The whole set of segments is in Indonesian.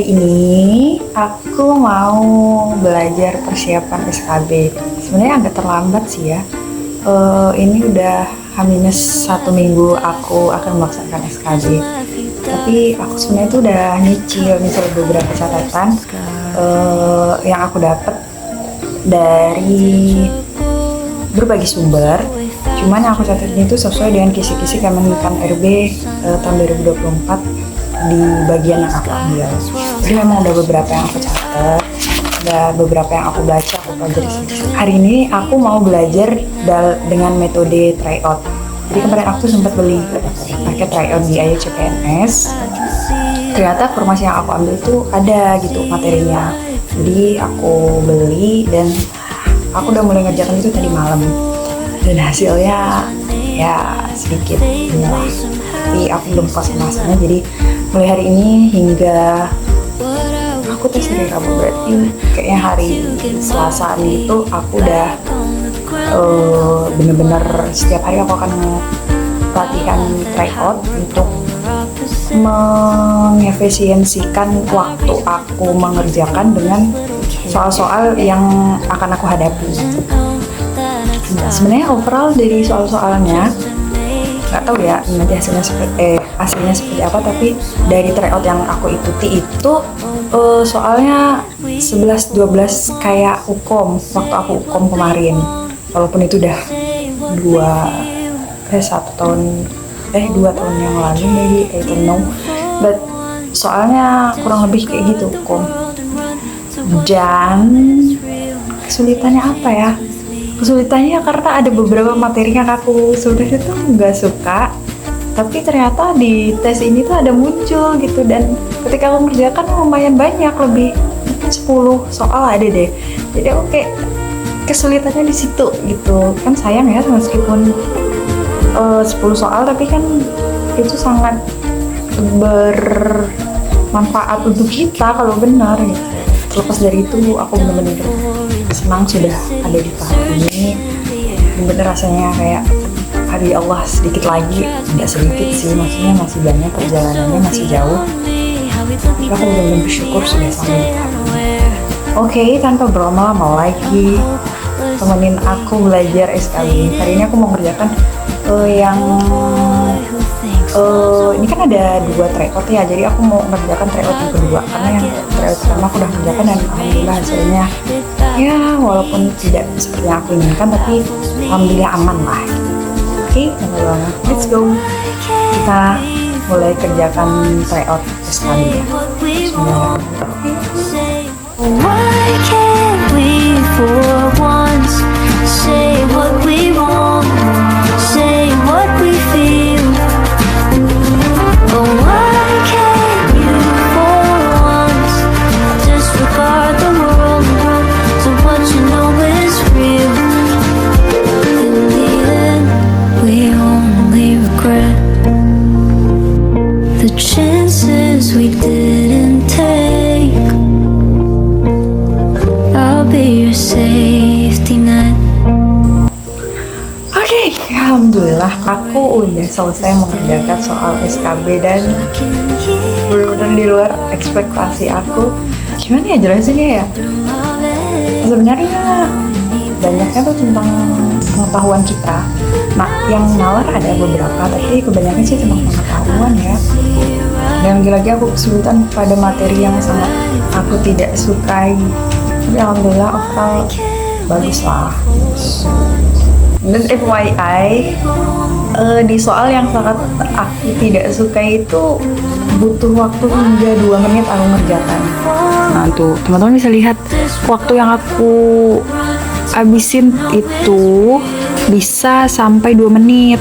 hari ini aku mau belajar persiapan SKB. Sebenarnya agak terlambat sih ya. Ini udah H-1 minggu aku akan melaksanakan SKB. Tapi aku sebenarnya itu udah nyicil beberapa catatan yang aku dapat dari berbagai sumber. Cuman yang aku catatnya itu sesuai dengan kisi-kisi Kemenkan RB tahun 2024 di bagian yang aku ambil. Jadi memang udah beberapa yang aku catat, ada beberapa yang aku baca, aku pelajari sedikit. Hari ini aku mau belajar dengan metode tryout. Jadi kemarin aku sempat beli paket tryout di ICPNS. Ternyata formasi yang aku ambil itu ada gitu materinya. Jadi aku beli dan aku udah mulai ngerjakan itu tadi malam. Dan hasilnya ya sedikit inilah. Tapi aku belum puas sama hasilnya, jadi mulai hari ini hingga aku tes hari Rabu, berarti kayaknya hari Selasa itu aku udah bener-bener setiap hari aku akan latihan tryout untuk mengefisiensikan waktu aku mengerjakan dengan soal-soal yang akan aku hadapi. Sebenarnya overall dari soal-soalnya nggak tahu ya nanti hasilnya seperti apa, tapi dari tryout yang aku ikuti itu soalnya 11-12 kayak ukom waktu aku ukom kemarin, walaupun itu udah 2 tahun yang lalu, maybe I don't know, but soalnya kurang lebih kayak gitu ukom. Dan kesulitannya apa ya? Kesulitannya karena ada beberapa materi yang aku sebenarnya tuh nggak suka, tapi ternyata di tes ini tuh ada muncul gitu, dan ketika aku mengerjakan lumayan banyak, lebih 10 soal ada deh. Jadi aku kayak kesulitannya di situ gitu. Kan sayang ya, meskipun 10 soal tapi kan itu sangat bermanfaat untuk kita kalau benar gitu. Terlepas dari itu, aku bener-bener senang sudah ada di tahap ini. Bener rasanya kayak hari Allah sedikit lagi, nggak sedikit sih, maksudnya masih banyak, perjalanannya masih jauh. Tapi aku bener-bener bersyukur sudah sampai di tahap ini. Oke, tanpa berlama-lama lagi, temenin aku belajar SKB. Hari ini aku mau ngerjakan ini kan ada 2 tryout ya, jadi aku mau ngerjakan tryout yang kedua, karena yang tryout pertama aku udah ngerjakan dan alhamdulillah hasilnya ya walaupun tidak seperti yang aku inginkan, tapi alhamdulillah aman lah. Oke, let's go, kita mulai kerjakan tryout sekali ya. Why can't we for once say what we want, say what we feel? Oh, why can't you for once disregard the world to what you know is real? In the end, we only regret the chances we didn't take. I'll be your safety net. Oke, alhamdulillah aku udah selesai mengerjakan soal SKB dan benar-benar di luar ekspektasi aku. Gimana ya jelasinnya ya? Sebenarnya banyaknya tuh tentang pengetahuan kita. Nah, yang nalar ada beberapa, tapi kebanyakan sih tentang pengetahuan ya. Dan lagi-lagi aku kesulitan pada materi yang sangat aku tidak sukai. Tapi alhamdulillah overall bagus lah. Dan FYI, di soal yang sangat aku tidak suka itu butuh waktu hingga 2 menit aku ngerjakan. Nah tuh teman-teman bisa lihat waktu yang aku habisin itu bisa sampai 2 menit.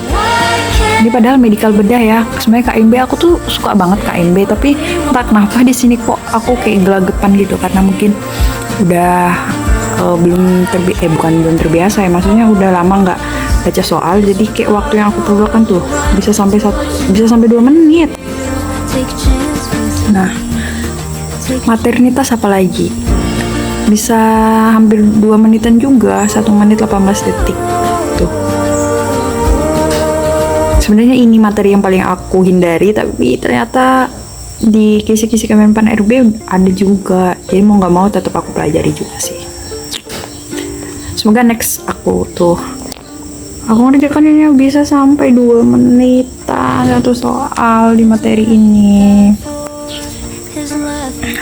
Ini padahal medical bedah ya. Sebenarnya KMB aku tuh suka banget KMB, tapi entah kenapa di sini kok aku kayak gelagapan gitu, karena mungkin udah belum terbiasa ya, maksudnya udah lama nggak baca soal, jadi kayak waktu yang aku perlukan tuh bisa sampai 2 menit. Nah, maternitas apalagi bisa hampir 2 menitan juga, 1 menit 18 detik tuh. Sebenarnya ini materi yang paling aku hindari, tapi ternyata di kisi-kisi Kemenpan RB ada juga, jadi mau nggak mau tetap aku pelajari juga sih. Semoga next aku ngerjakan ini bisa sampai 2 menitan satu soal di materi ini.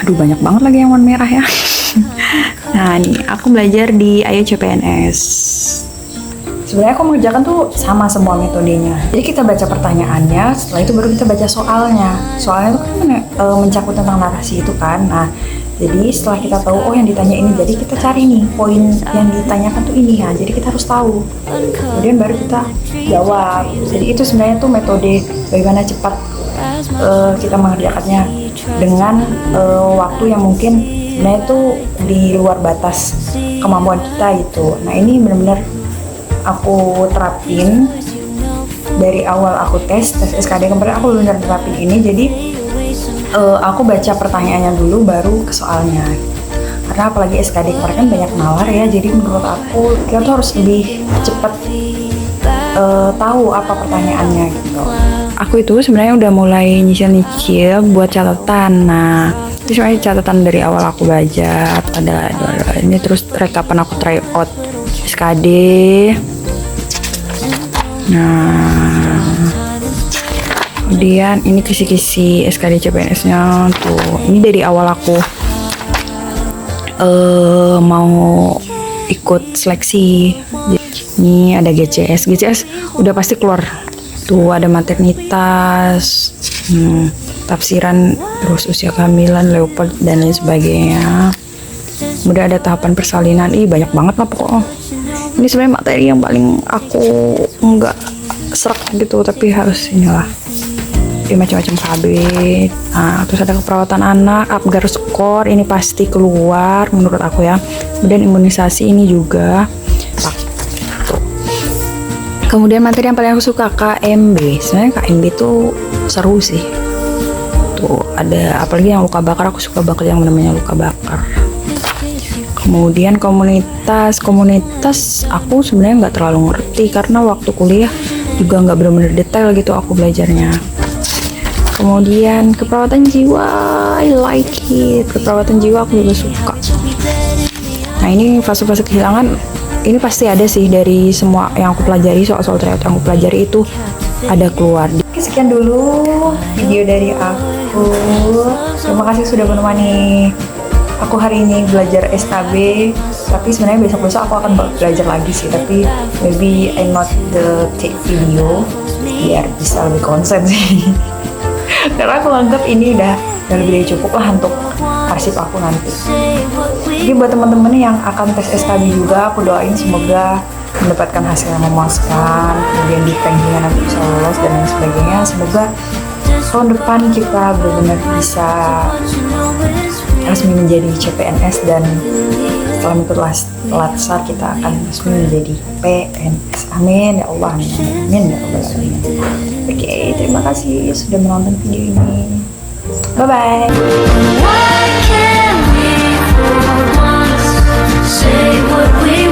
Aduh, banyak banget lagi yang warna merah ya. Nah, nih aku belajar di Ayo CPNS. Sebenarnya aku mengerjakan tuh sama semua metodenya. Jadi kita baca pertanyaannya, setelah itu baru kita baca soalnya. Soalnya itu kan mencakup tentang narasi itu kan. Nah, jadi setelah kita tahu, oh yang ditanya ini, jadi kita cari nih poin yang ditanyakan tuh ini ya. Jadi kita harus tahu. Kemudian baru kita jawab. Jadi itu sebenarnya tuh metode bagaimana cepat kita mengerjakannya dengan waktu yang mungkin sebenarnya tuh di luar batas kemampuan kita gitu. Nah, ini benar-benar aku terapin dari awal aku tes SKD kemarin, aku benar-benar terapin ini. Jadi aku baca pertanyaannya dulu baru ke soalnya, karena apalagi SKD kemarin kan banyak nalar ya. Jadi menurut aku kita tuh harus lebih cepat tahu apa pertanyaannya gitu. Aku itu sebenarnya udah mulai nyicil buat catatan. Nah, itu sebenarnya catatan dari awal aku belajar, ada ini, terus rekapan aku try out SKD. Nah, kemudian ini kisi-kisi SKD CPNS-nya tuh. Ini dari awal aku mau ikut seleksi. Ini ada GCS udah pasti keluar. Tuh ada maternitas, tafsiran, terus usia kehamilan, leopard dan lain sebagainya. Kemudian ada tahapan persalinan. Banyak banget lah pokoknya. Ini sebenarnya materi yang paling aku nggak serak gitu, tapi harus inilah. Ini macam-macam KB. Nah, terus ada keperawatan anak, Apgar skor, ini pasti keluar menurut aku ya. Kemudian imunisasi ini juga. Kemudian materi yang paling aku suka KMB. Sebenarnya KMB tuh seru sih. Tuh ada apalagi yang luka bakar, aku suka banget yang namanya luka bakar. Kemudian komunitas aku sebenarnya nggak terlalu ngerti karena waktu kuliah juga nggak benar-benar detail gitu aku belajarnya. Kemudian keperawatan jiwa, I like it. Keperawatan jiwa aku juga suka. Nah, ini fase-fase kehilangan ini pasti ada sih dari semua yang aku pelajari, soal-soal tryout yang aku pelajari itu ada keluar. Oke, sekian dulu video dari aku. Terima kasih sudah menemani aku hari ini belajar SKB, tapi sebenarnya besok-besok aku akan belajar lagi sih, tapi maybe I not the take video biar bisa lebih konsen sih. Karena aku anggap ini udah lebih dari cukup lah untuk arsip aku nanti. Jadi buat teman-teman yang akan tes SKB juga, aku doain semoga mendapatkan hasil yang memuaskan, kemudian di rankingan nanti bisa lolos dan lain sebagainya. Semoga tahun depan kita benar-benar bisa resmi menjadi CPNS, dan setelah mengikuti latsar kita akan resmi menjadi PNS. Amin ya Allah, amin amin ya Allah. Oke, terima kasih sudah menonton video ini. Bye bye. Why can't we for once say what we